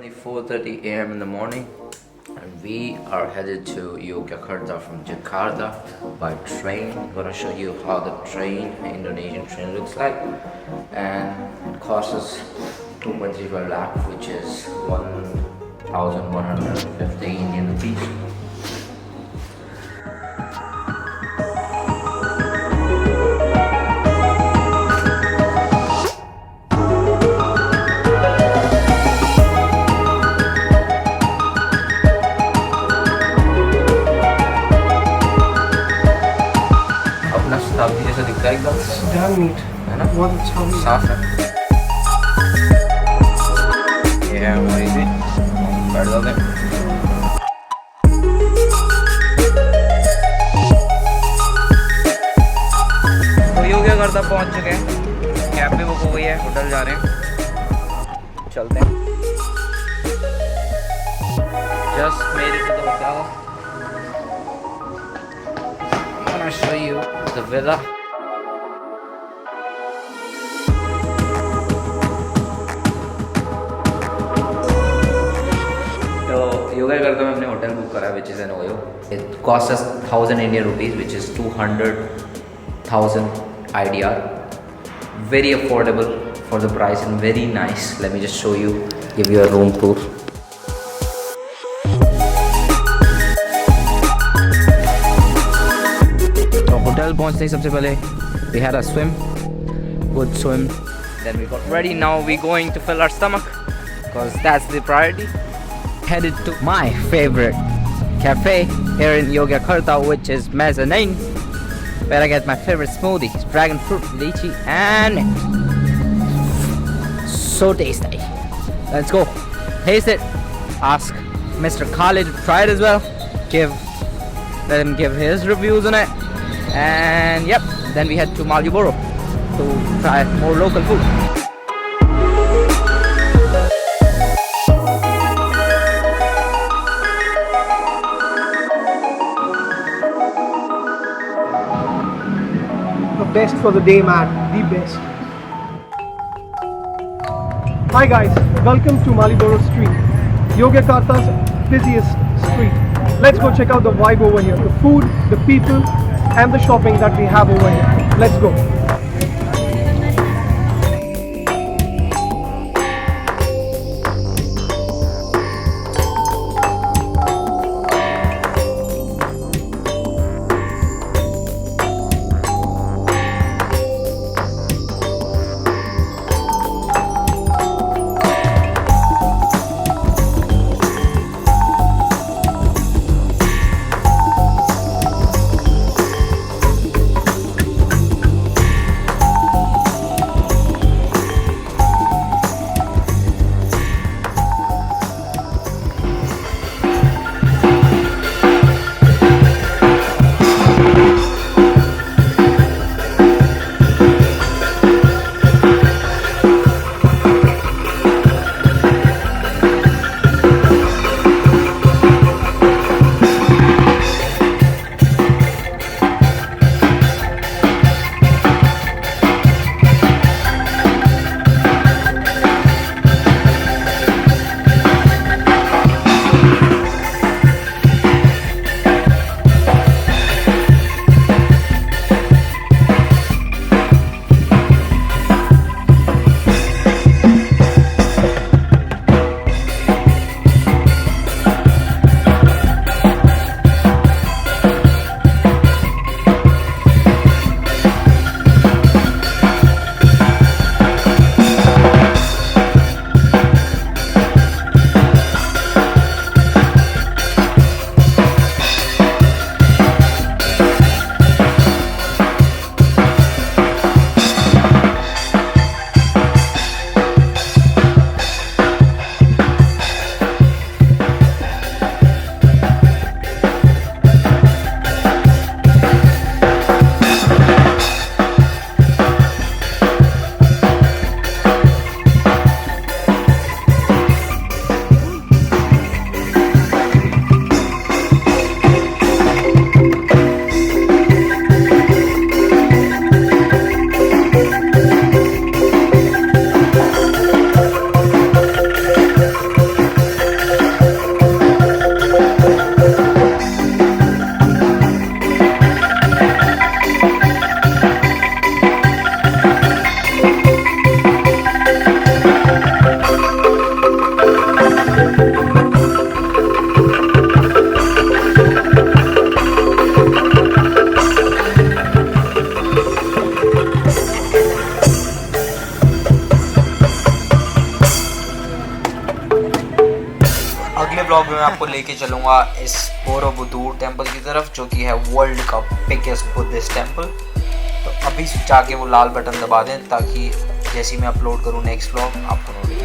currently 4:30 a.m. in the morning, and we are headed to Yogyakarta from Jakarta by train. I'm gonna show you how the Indonesian train looks like, and it costs us 2.35 lakh, which is 1,150 Indian rupees. जैसा दिखता है एकदम dam meet है ना, बहुत अच्छा साफ है। ये है हमारी सीट, बैठ जाते हैं। तो योग्यकर्ता पहुंच चुके हैं, कैब भी बुक हो गई है, होटल जा रहे हैं, चलते हैं। Just made it to the hotel. I'm gonna show you the villa. तो योग्यकर्ता में हमने होटल बुक करा, which is an OYO. It cost us 1,000 Indian rupees, which is 200,000 IDR. Very affordable for the price and very nice. Let me just show you, give you a room tour. Hotel पहुंचते ही सबसे पहले we had a good swim, then we got ready. Now we going to fill our stomach because that's the priority. Headed to my favorite cafe here in Yogyakarta, which is Mezzanine, where I get my favorite smoothies, dragon fruit, lychee, and so tasty. Let's go taste it, ask Mr. Khalid to try it as well, let him give his reviews on it. And yep, then we head to Malioboro to try more local food. The best for the day, man. The best. Hi guys, welcome to Malioboro Street, Yogyakarta's busiest street. Let's go check out the vibe over here, the food, the people, and the shopping that we have over here. Let's go. मैं आपको लेके चलूँगा इस Borobudur temple की तरफ, जो कि है वर्ल्ड का बिगेस्ट बुद्धिस्ट टेम्पल। तो अभी जाके वो लाल बटन दबा दें ताकि जैसे ही मैं अपलोड करूँ नेक्स्ट व्लॉग आपको नोटिफिकेशन